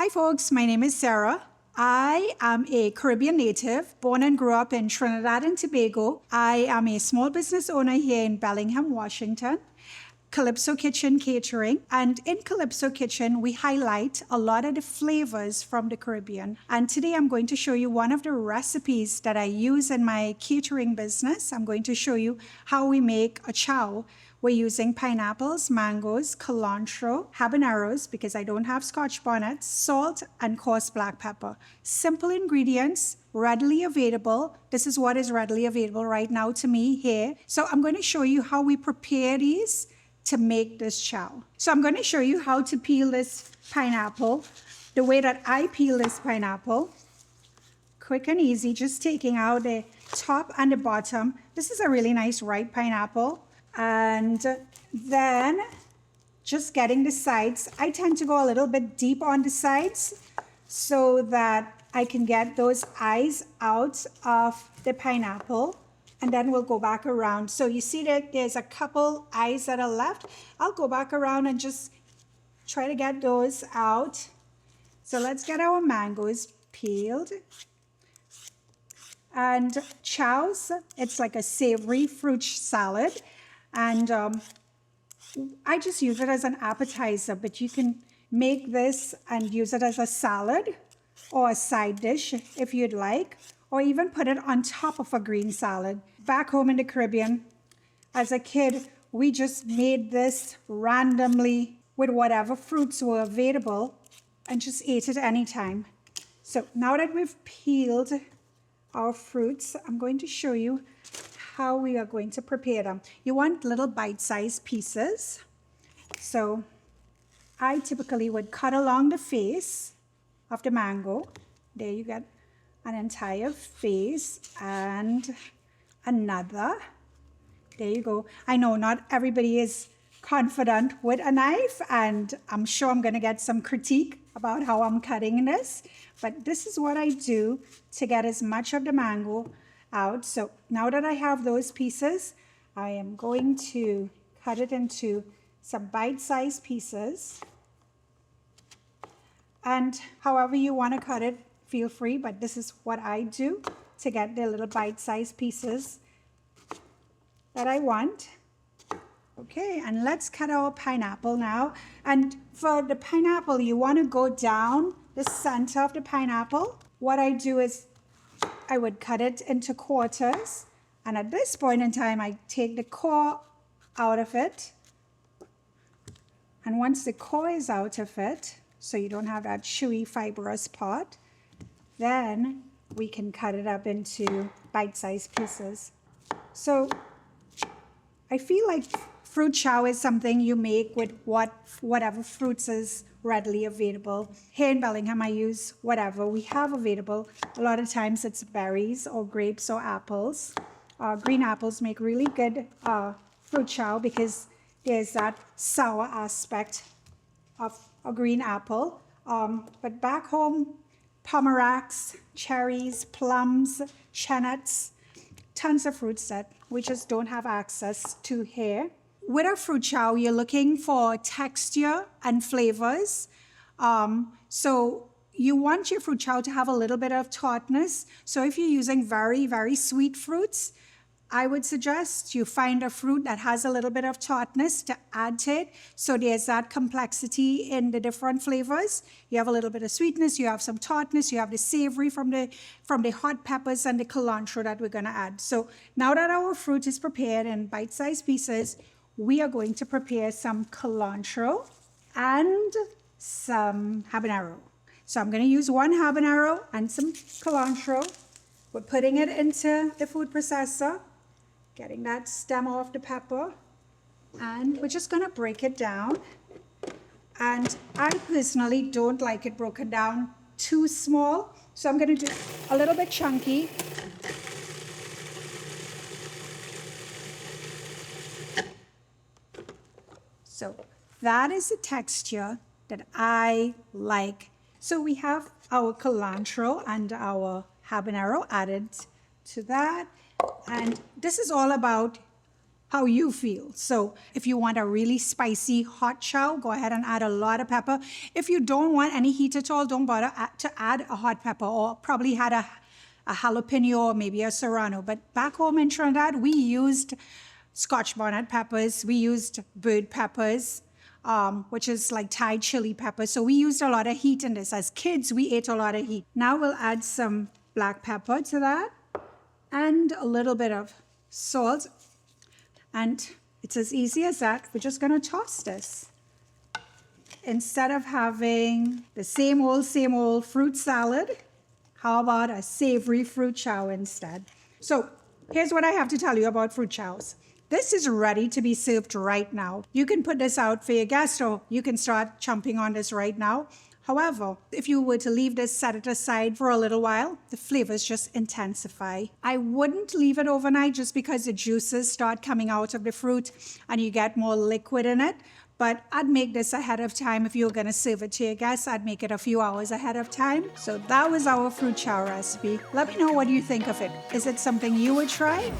Hi folks, my name is Sarah. I am a Caribbean native, born and grew up in Trinidad and Tobago. I am a small business owner here in Bellingham, Washington. Calypso Kitchen Catering. And in Calypso Kitchen, we highlight a lot of the flavors from the Caribbean. And today I'm going to show you one of the recipes that I use in my catering business. I'm going to show you how we make a chow. We're using pineapples, mangoes, culantro, habaneros, because I don't have scotch bonnets, salt, and coarse black pepper. Simple ingredients, readily available. This is what is readily available right now to me here. So I'm going to show you how we prepare these to make this chow. So I'm going to show you how to peel this pineapple, the way that I peel this pineapple. Quick and easy, just taking out the top and the bottom. This is a really nice ripe pineapple. And then just getting the sides. I tend to go a little bit deep on the sides so that I can get those eyes out of the pineapple. And then we'll go back around. So you see that there's a couple eyes that are left. I'll go back around and just try to get those out. So let's get our mangoes peeled. And chows, it's like a savory fruit salad. And I just use it as an appetizer, but you can make this and use it as a salad or a side dish if you'd like, or even put it on top of a green salad. Back home in the Caribbean, as a kid, we just made this randomly with whatever fruits were available and just ate it anytime. So now that we've peeled our fruits, I'm going to show you how we are going to prepare them. You want little bite-sized pieces. So I typically would cut along the face of the mango. There you get an entire face and another. There you go. I know not everybody is confident with a knife, and I'm sure I'm going to get some critique about how I'm cutting this, but this is what I do to get as much of the mango out. So now that I have those pieces, I am going to cut it into some bite-sized pieces. And however you want to cut it, feel free, but this is what I do to get the little bite-sized pieces that I want. Okay, and let's cut our pineapple now. And for the pineapple, you want to go down the center of the pineapple. What I do is I would cut it into quarters. And at this point in time, I take the core out of it. And once the core is out of it, so you don't have that chewy, fibrous part, then we can cut it up into bite-sized pieces. So I feel like fruit chow is something you make with whatever fruits is readily available. Here in Bellingham, I use whatever we have available. A lot of times it's berries or grapes or apples. Green apples make really good fruit chow because there's that sour aspect of a green apple. But back home, pomerancs, cherries, plums, chenuts, tons of fruits that we just don't have access to here. With a fruit chow, you're looking for texture and flavors. So you want your fruit chow to have a little bit of tartness. So if you're using very, very sweet fruits, I would suggest you find a fruit that has a little bit of tartness to add to it. So there's that complexity in the different flavors. You have a little bit of sweetness, you have some tartness, you have the savory from the hot peppers and the culantro that we're gonna add. So now that our fruit is prepared in bite-sized pieces, we are going to prepare some culantro and some habanero. So I'm gonna use one habanero and some culantro. We're putting it into the food processor, getting that stem off the pepper, and we're just gonna break it down. And I personally don't like it broken down too small, so I'm gonna do a little bit chunky. So that is the texture that I like. So we have our culantro and our habanero added to that. And this is all about how you feel. So if you want a really spicy hot chow, go ahead and add a lot of pepper. If you don't want any heat at all, don't bother to add a hot pepper, or probably had a jalapeno or maybe a serrano. But back home in Trinidad, we used Scotch bonnet peppers. We used bird peppers, which is like Thai chili pepper. So we used a lot of heat in this. As kids, we ate a lot of heat. Now we'll add some black pepper to that and a little bit of salt. And it's as easy as that. We're just going to toss this. Instead of having the same old fruit salad, how about a savory fruit chow instead? So here's what I have to tell you about fruit chows. This is ready to be served right now. You can put this out for your guests, or you can start chomping on this right now. However, if you were to leave this, set it aside for a little while, the flavors just intensify. I wouldn't leave it overnight just because the juices start coming out of the fruit and you get more liquid in it. But I'd make this ahead of time. If you're gonna serve it to your guests, I'd make it a few hours ahead of time. So that was our fruit chow recipe. Let me know what you think of it. Is it something you would try?